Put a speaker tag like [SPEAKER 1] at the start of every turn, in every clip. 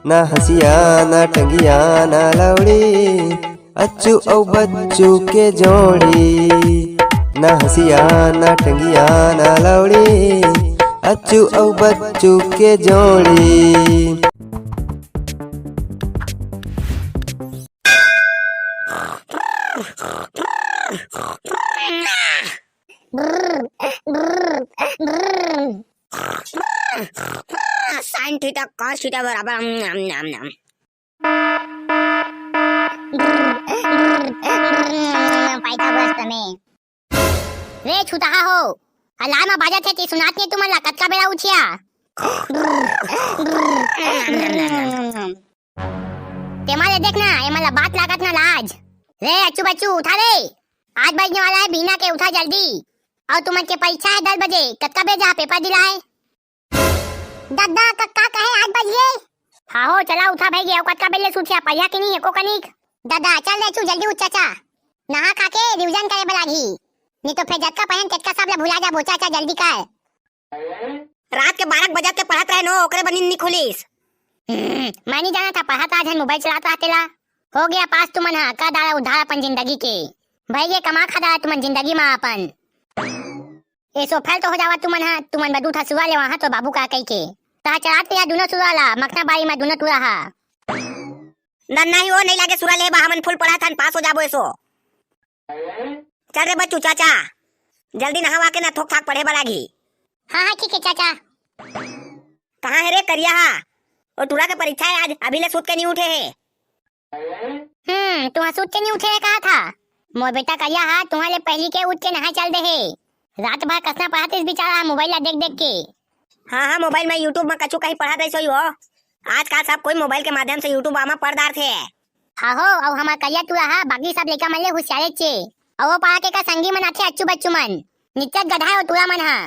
[SPEAKER 1] ना हसिया ना टंगिया ना लौड़ी, अच्चू औ बच्चू के जोड़ी। ना हसिया ना टंगिया ना लौड़ी, अच्चू औ बच्चू के जोड़ी।
[SPEAKER 2] साइन थीटा cos थीटा बराबर पाइथागोरस प्रमेय। रे छुटाहा हो, अलार्म बाजत है ते सुनात नहीं तुम्हाला कतका बेड़ा उठिया। तेमाले देखना ये मला बात लागत ना लाज। रे अच्चू बच्चू उठा रे, आज बजने वाला है बीना के, उठा जल्दी। और तुमन के परीक्षा है 10 बजे, कतका बजे पेपर दिलाए। दादा कक्का कहे 8 बजे। हाँ हो चला उठा भाई गया कतका बेले सुठिया पहिया कि नहीं एको कनिक। दादा चल रे चू जल्दी उठ चाचा, नहा खा के रिवीजन करे बलागी, नहीं तो फिर जतका पहन तेतका सब ला भुला जा बो चाचा जल्दी कर। रात के 12 बजे के पढ़त रहे नो ओकरे बनी नहीं खोलिस। मैं नहीं जाना था पढ़ा आज मोबाइल चलाता रहते ला। हो गया पास तुमन हा का दाड़ा उधार अपन जिंदगी के, भाई ये कमा खा दाड़ा तुमन जिंदगी में अपन। ए सो फैल तो हो जावा तुमन हा, तुमन बदू था सुवा ले वहां तो बाबू का कही के ता चलाते या दुनो सुराला मखना बाई में दुनो टूरा हा। नन्ना ही हो नहीं लागे सुरा ले बा हमन फुल पढ़ा था पास हो जाबो ऐसो। चल रे बच्चू चाचा जल्दी नहावा के ना थोक थाक पढ़े बलागी। हाँ हाँ ठीक है चाचा। कहाँ है रे करिया हा, और टूरा के परीक्षा है आज, अभी ले सूत के नहीं उठे है। तुम्हारा सूत के नहीं उठे है कहा था मोर बेटा करिया हा, तुम्हारे पहली के उठ के नहा चल दे है। रात भर कसना पढ़ाते इस बेचारा मोबाइल ला देख देख के। हाँ हाँ मोबाइल में यूट्यूब में कछु कहीं पढ़ा दे हो, आजकल सब कोई मोबाइल के माध्यम से यूट्यूब में पढ़ दार थे। हाँ हो और हमारा करिया तू रहा, बाकी सब लेका मन ले होशियारे चे और वो पढ़ा के का संगी मन आथे अच्चू बच्चू मन नित्य गधा और तुरा मन हा।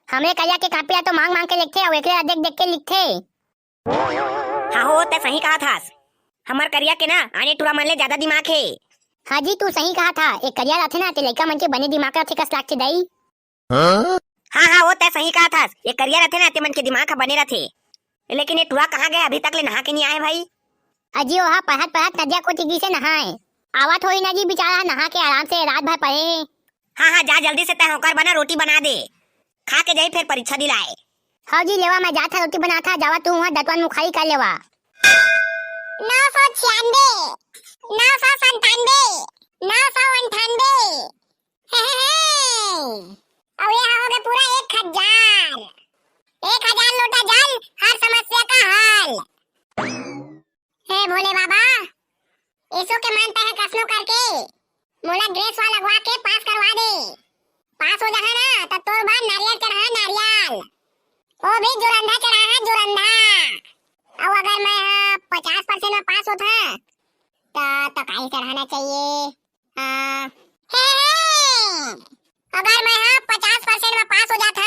[SPEAKER 2] हमरे करिया के कापिया तो मांग मांग के लिखते और एकरे देख देख के लिखते। हाँ हो ते सही कहा था, हमार करिया के ना आने टूरा मन ले ज्यादा दिमाग है। हाँ जी तू सही कहा था, एक करिया रहते ना ते लड़का मन के बने दिमाग रखे कस लाग दई। हाँ हाँ वो ते सही कहा था, ये करिया रहते ना ते मन के दिमाग का बने रहते। लेकिन ये टूरा कहाँ गए, अभी तक ले नहा के नहीं आए भाई। अजी वहाँ पढ़त पढ़त नदिया को तिगी से नहाए आवत होई ना जी, बेचारा नहा के आराम से रात भर पढ़े। हाँ हाँ जा जल्दी से तय होकर बना, रोटी बना दे, खा के जाई फिर परीक्षा दिलाए। हाँ जी लेवा मैं जाता रोटी बना था, जावा तू वहाँ दतवन मुखाई कर लेवा। 996 997 998 अब ये हो गए पूरा 1000 लोटा जल, हर समस्या का हल। हे भोले बाबा ऐसो के मानता है कसनो करके मोला ड्रेस वाला लगवा के पास करवा दे। पास हो जाए ना तब तोर बाद नारियल चढ़ा नारियल, ओ भी जोरंधा चढ़ा है जोरंधा। अब अगर मैं 50% में पास होता तो काहे चढ़ाना चाहिए। अगर मैं 50% में पास हो जाता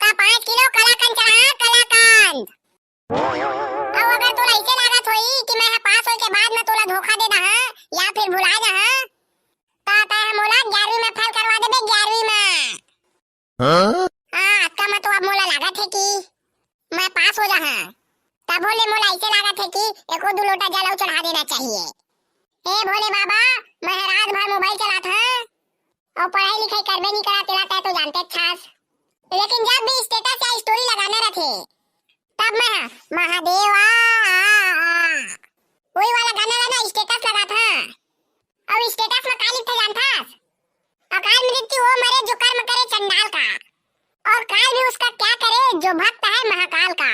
[SPEAKER 2] तो 5 किलो कलाकंद चढ़ा कलाकंद। अब अगर तोला ऐसे लागत होई कि मैं पास होए के बाद में तोला धोखा दे दहा या फिर भुला जहा तो तय मोला 11वीं में फेल करवा देबे 11वीं में। हां का मतलब अब मोला लागत है कि मैं पास हो जहा, तब बोले मोला ऐसे लागत है कि एको दो लोटा जल चढ़ा देना चाहिए। हे भोले बाबा मैं रात भर मोबाइल चलाता और पढ़ाई लिखाई करबे नहीं करा तेरा तय तो जानते छास, लेकिन जब भी स्टेटस या स्टोरी लगाने रखे तब मैं महादेवा वही वाला गाना ना स्टेटस लगा था। अब स्टेटस में का लिखते जानता, अकाल मृत्यु हो मरे जो कर्म करे चंडाल का, और काल भी उसका क्या करे जो भक्त है महाकाल का।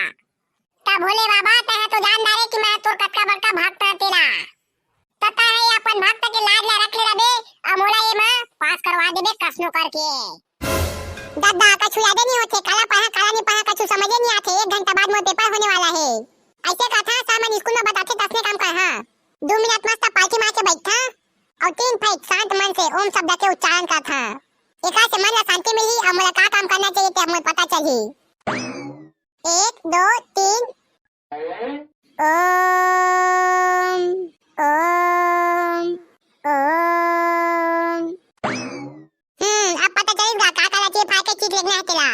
[SPEAKER 2] तब भोले बाबा तय तो जानदारे कि मैं तोर कतका बड़का भक्त है तेरा, तता है अपन भक्त के लाज ला रख ले रबे और मोला ये मैं पास करवा देबे कसनो करके। दादा कछु याद नहीं होते, काला पढ़ा काला नहीं पढ़ा कछु समझ नहीं आते। 1 घंटा बाद मोर पेपर होने वाला है, ऐसे कथा सामान स्कूल में बताते तसने काम कर। हां 2 मिनट मस्त पालकी मार के बैठा और 3 फैट शांत मन से ओम शब्द के उच्चारण का था। एका से मन ला शांति मिली और मोला का काम करना चाहिए ते मोला पता चली। 1 2 3 ओम ओम ओम। अब पता चलेगा का काला चीज फाड़ के चीज लेना है तेरा।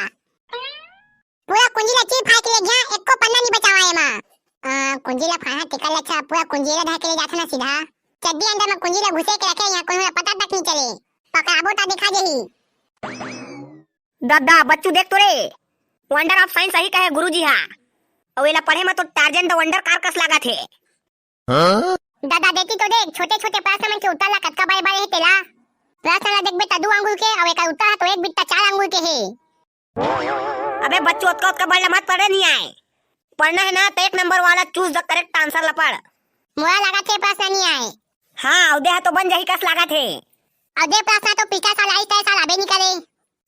[SPEAKER 2] पूरा कुंजी ला चीज फाड़ के ले गया, एको पन्ना नहीं बचावा एमा। कुंजी ला फाहा टिकल अच्छा पूरा कुंजी ला ढके ले जाथे ना सीधा चड्डी अंदर में कुंजी ला घुसे के रखे यहाँ कोई हमरा पता तक नहीं चले पकड़ाबो ता दिखा देही।
[SPEAKER 3] दादा बच्चू देख तो रे वंडर ऑफ साइंस सही कहे गुरुजी हा और एला पढ़े में तो टार्जन द वंडर कार कस लगा थे।
[SPEAKER 2] दादा देती तो देख छोटे छोटे प्रश्न में के उत्तर ला कतका बारे बारे है तेला प्रश्न ला देख बेटा 2 अंगुल के और एक उत्तर तो एक बिट्टा 4 अंगुल के है।
[SPEAKER 3] अबे बच्चू उत्का बड़ा मत पढ़े नहीं आए पढ़ना है ना तो 1 नंबर वाला चूज द करेक्ट आंसर ला पढ़।
[SPEAKER 2] मोरा लगा थे प्रश्न नहीं आए।
[SPEAKER 3] हाँ और दे तो बन जाही कस लगा थे
[SPEAKER 2] और दे प्रश्न तो पिछला साल आई तय साल आबे नहीं करे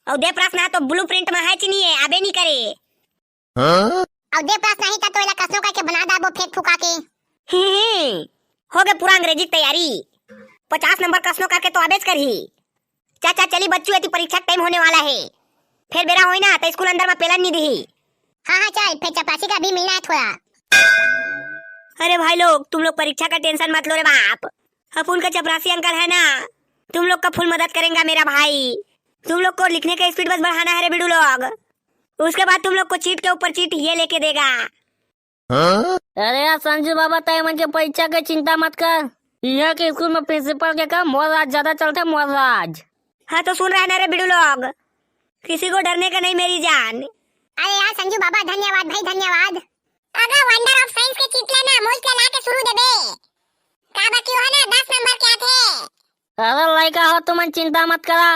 [SPEAKER 3] और दे प्रश्न तो ब्लूप्रिंट में है कि नहीं है आबे नहीं करे।
[SPEAKER 2] और दे प्रश्न नहीं था तो एला कसनो करके बना दाबो फेंक फुका के।
[SPEAKER 3] हो गए पूरा अंग्रेजी की तैयारी 50 नंबर कसनो करके तो आबेज करही। चाचा चली बच्चू एती परीक्षा टाइम होने वाला है फिर बेरा होई ना तो स्कूल अंदर में पेलन नहीं दी।
[SPEAKER 2] हाँ चल फिर चपरासी का भी मिलना है थोड़ा।
[SPEAKER 3] अरे भाई लोग तुम लोग परीक्षा का टेंशन मत लो रे बाप अपन का चपरासी अंकल है ना तुम लोग का फुल मदद करेंगे मेरा भाई। तुम लोग को लिखने का स्पीड बस बढ़ाना है रे बिडू लोग उसके बाद तुम लोग को चीट के ऊपर चीट ये लेके देगा।
[SPEAKER 4] अरे यार संजू बाबा तय मन के परीक्षा के चिंता मत कर यहाँ के स्कूल में प्रिंसिपल के काम मोराज ज्यादा चलते मोराज।
[SPEAKER 3] हाँ तो सुन रहे ना रे बिडू लोग किसी को डरने का नहीं मेरी जान।
[SPEAKER 2] अरे यार संजू बाबा धन्यवाद भाई धन्यवाद। अगर वंडर ऑफ साइंस के चिटला ना मुझ के लाके शुरू देबे का बाकी हो ना 10 नंबर क्या थे।
[SPEAKER 4] अरे लड़का हो तुमन चिंता मत करा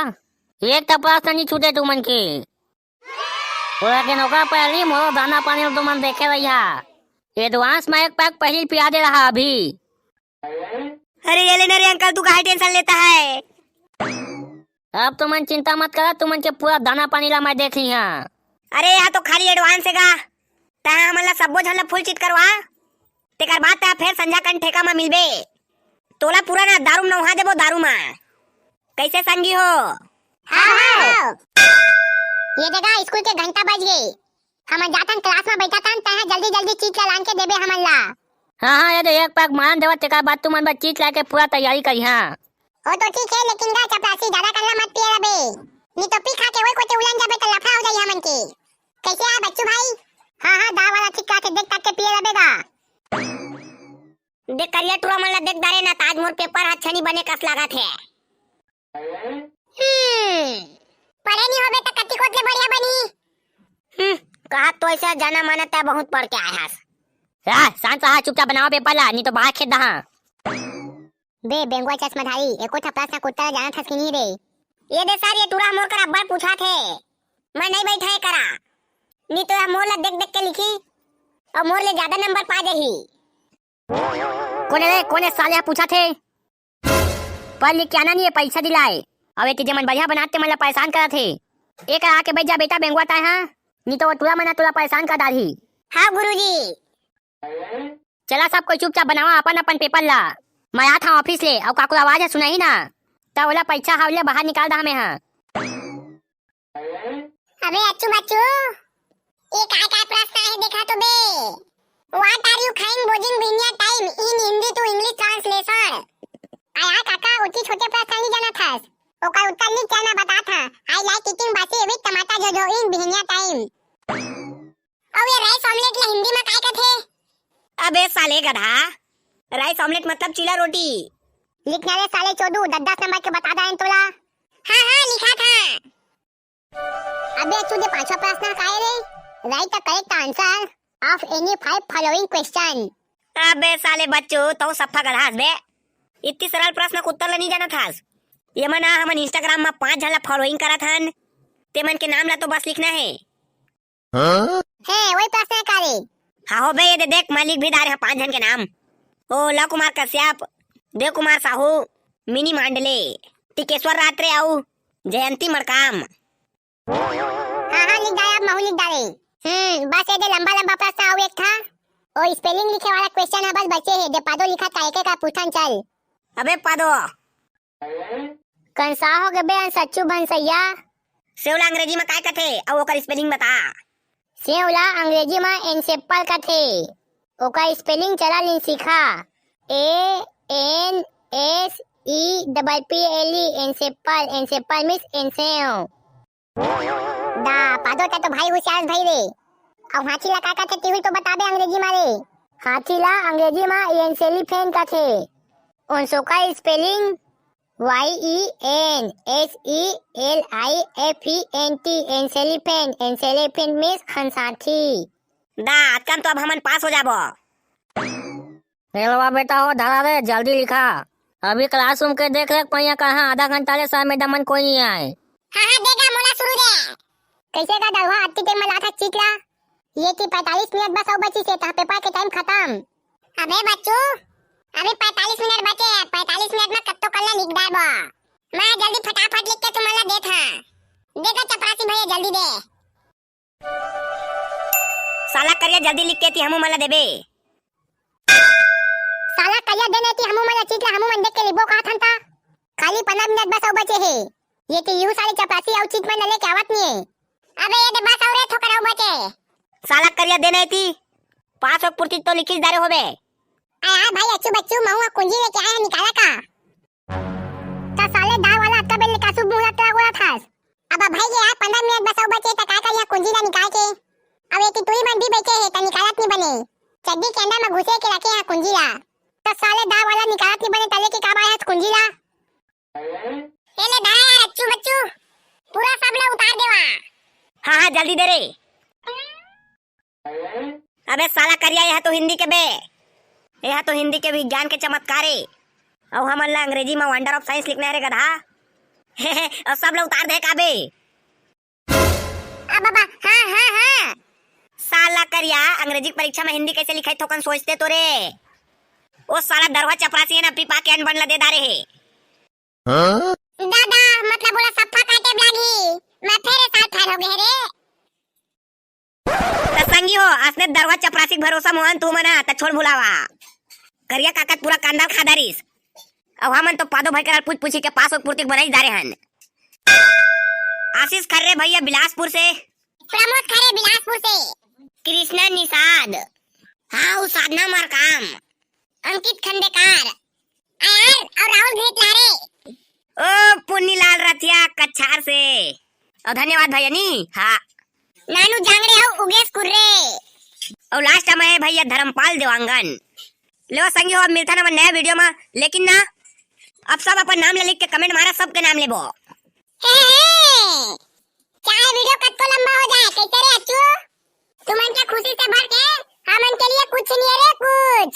[SPEAKER 4] एक तपास नहीं छूटे तुमन के पूरा के नौका पहली मोरो दाना पानी तुमन देखे रहिया एडवांस में एक पैक पहले पिया दे रहा अभी।
[SPEAKER 3] अरे ये लेना रे अंकल तू काहे टेंशन लेता है।
[SPEAKER 4] अब तुमन चिंता मत करा तुमन के पूरा दाना पानी ला मैं देख लिया।
[SPEAKER 3] अरे यहाँ तो खाली एडवांस हैगा ता हमला सबो झन ला फुल चिट करवा तेकर बाद ता फिर संजा कन ठेका में मिलबे तोला पूरा ना दारू में नहा देबो दारू में कैसे संगी हो।
[SPEAKER 2] हाँ। ये देखा स्कूल के घंटा बज गए हम जातन क्लास में बैठा तन तह जल्दी जल्दी चीज लान के देबे हमन ला।
[SPEAKER 4] हाँ ये एक पैक मान देवा तेकर बाद तुमन बस चीज लाके पूरा तैयारी करिहा।
[SPEAKER 2] ओ तो ठीक है लेकिन गा चपरासी ज्यादा करना मत पिए रबे नहीं तो पी खा के वही कोते उलन जाबे तो लफड़ा हो जाई हमन के। कैसे है बच्चू भाई। हाँ दा वाला ठीक के देख तक के पिए रबेगा।
[SPEAKER 3] देख करिया टूरा मन ला देख दारे ना ताज मोर पेपर अच्छा नहीं बने कस लगा थे।
[SPEAKER 2] पढ़े नहीं होबे तो कति कोत ले बढ़िया बनी।
[SPEAKER 3] कहा तो ऐसा जाना माना ता बहुत पढ़ के आया हस।
[SPEAKER 4] शांत रहा चुपचाप बनाओ पेपर ला नहीं तो बाहर खेद दहा।
[SPEAKER 2] बे बेंगुआ चश्माधारी एको था प्रश्न कुत्ता जाना था कि नहीं रे।
[SPEAKER 3] ये दे सर ये टूरा मोर कर अब्बा पूछा थे मैं नहीं बैठा है करा नहीं तो मोर ला देख देख के लिखी और मोर ले ज्यादा नंबर पा जाही।
[SPEAKER 4] कोने साले पूछा थे पढ़ लिख के आना नहीं है पैसा दिलाए अब एक मन बढ़िया बनाते मन ला परेशान करा थे एक आके बैठ जा बेटा बेंगुआ ता हाँ नहीं तो तुरा मना तुला परेशान कर डाली।
[SPEAKER 3] हाँ गुरुजी।
[SPEAKER 4] चला सब कोई चुपचाप बनावा अपन अपन पेपर ला मैं आता हूँ ऑफिस ले और काकू आवाज है सुनाई ना तब ओला पैसा हावले बाहर निकाल दा हमें। हाँ
[SPEAKER 2] अबे अच्छू बच्चू ये काय प्रश्न है देखा तो बे व्हाट आर यू खाइंग बोजिंग बिनिया time in Hindi to English translation. आया काका उठी छोटे प्रश्न नहीं जाना था ओकर उत्तर लिख के ना बता था आई लाइक ईटिंग बासी विद टमाटर जो इन बिनिया टाइम। और ये राइस ऑमलेट ला हिंदी में काय कहथे।
[SPEAKER 3] अबे साले गधा राइस ऑमलेट मतलब चीला रोटी।
[SPEAKER 2] लिखने रे साले चोदू 10 नंबर के बता दें तोला। हाँ लिखा था। अबे अच्छू दे पांचवा प्रश्न काय रे right the correct answer of any 5 following question.
[SPEAKER 3] अबे साले बच्चों तो सफा गधास बे इतनी सरल प्रश्न को उत्तर नहीं जाना था। ये मना हमन इंस्टाग्राम में 5 झला फॉलोइंग करा थन ते मन के नाम ला तो बस लिखना है।
[SPEAKER 2] है वही प्रश्न का रे।
[SPEAKER 3] हाँ हो बे ये देख मैं लिख भी डाले 5 जन के नाम ओला कुमार कश्यप देव कुमार साहू मिनी मांडले टिकेश्वर रात्रे आऊ जयंती मरकाम।
[SPEAKER 2] हाँ लिख डाले अब महू लिख डाले। बस ये दे लंबा प्रश्न आऊ एक था और स्पेलिंग लिखे वाला क्वेश्चन है बस बचे है दे पादो लिखा का एक का पूछन चल।
[SPEAKER 3] अबे पादो
[SPEAKER 2] कंसा हो गए बे सच्चू भंसैया
[SPEAKER 3] सेवला अंग्रेजी में काय कथे और ओकर स्पेलिंग बता।
[SPEAKER 2] सेवला अंग्रेजी में एनसेपल कथे ओकर स्पेलिंग चला लिन सीखा ANSEPPLE एनसेपल मींस एनसेव। दा पादो तो भाई होशियार भाई रे और हाथी लगा का थे तो बता दे अंग्रेजी में रे। हाथीला अंग्रेजी में एनसेलिफेंट का थे। उनसो का स्पेलिंग YENSELIFENT एनसेलिफेंट। एनसेलिफेंट मीन्स हंसाथी।
[SPEAKER 3] दा आजकल तो अब हमन पास हो जाबो।
[SPEAKER 4] रेलवा बेटा हो धरा रे, जल्दी लिखा। अभी क्लासरूम के देख रेख पहिया कहाँ आधा घंटा ले सर मैडम मन कोई नहीं आए।
[SPEAKER 2] हाँ देगा मोला शुरू दे। कैसे का दलवा अत्ती टाइम में लाथा चिकला। ये की 45 मिनट बस और बची से ता पेपर के टाइम खत्म। अबे बच्चू अभी 45 मिनट बचे हैं। 45 मिनट में कब तो कल लिख डालबो। मैं जल्दी फटाफट लिख के तुम्हारा देता। देखा चपरासी भैया जल्दी दे।
[SPEAKER 3] साला करिया जल्दी लिख के थी हमू मला देबे।
[SPEAKER 2] साला करिया देने थी हमू मन चिकला हमू मन देख के लिखबो का था। खाली 15 मिनट बस और बचे हैं। ये की यू सारे चपरासी और चिक में नले के आवत नहीं है। अबे ये दे बस और ठोकर और बचे।
[SPEAKER 3] साला करिया देने थी पास और पूर्ति तो लिखिस दारे होबे।
[SPEAKER 2] यार भाई अच्छू बच्चू महुआ कुंजी लेके आया निकाला का। ता साले दाल वाला अक्का बेल का सुबह मुला तरा गोला था। अब भाई ये यार 15 मिनट बस और बचे ता का करिया कुंजी ला निकाल के। अब एक तुई मन भी बेचे है ता निकालत नहीं बने। चड्डी के अंदर में घुसे के रखे हैं कुंजी ला। ता साले दाल वाला निकालत नहीं बने तले के का बाय है कुंजी ला। ए ले दाल यार अच्छू बच्चू पूरा सब ला उतार देवा।
[SPEAKER 3] हाँ जल्दी दे रे। अबे साला करिया यह तो हिंदी के बे। यह तो हिंदी के विज्ञान के चमत्कार है। और हमन ला अंग्रेजी में वंडर ऑफ साइंस लिखना है रे गधा। और सब लोग उतार दे काबे।
[SPEAKER 2] अब बाबा हाँ
[SPEAKER 3] साला करिया अंग्रेजी परीक्षा में हिंदी कैसे लिखाई थोकन सोचते तो रे। वो साला दरवा चपरासी है ना पीपा के अनबन ला दे दारे है।
[SPEAKER 2] दादा मतलब बोला सफा काटे लागी। मैं फिर साथ ठहर हो गए रे।
[SPEAKER 3] संगी हो असने दरवा चपरासी भरोसा मोहन तू मना त छोड़ भुलावा। करिया काका पूरा कांदाल खादारिस। अब हमन तो पादो भाई कर पूछ पूछी के पास और पूर्ति बनाई जा रहे हन। आशीष खर्रे भैया बिलासपुर से।
[SPEAKER 2] प्रमोद खरे बिलासपुर से।
[SPEAKER 3] कृष्णा निषाद। हाँ साधना मरकाम।
[SPEAKER 2] अंकित खंडेकार यार और राहुल भेट लारे।
[SPEAKER 3] ओ पुन्नीलाल रथिया कच्छार से। और धन्यवाद भैया नी। हाँ
[SPEAKER 2] नानू जांगड़े हो उगेश कुर्रे।
[SPEAKER 3] और लास्ट में है भैया धर्मपाल देवांगन। लो संगी हो अब मिलता ना नया वीडियो में। लेकिन ना अब सब अपन नाम ले लिख के कमेंट मारा सबके नाम लेबो।
[SPEAKER 2] चाहे वीडियो कब तो लंबा हो जाए कैसे रे अच्छू। तुम क्या खुशी से भर के हमन के लिए कुछ नहीं है रे कुछ।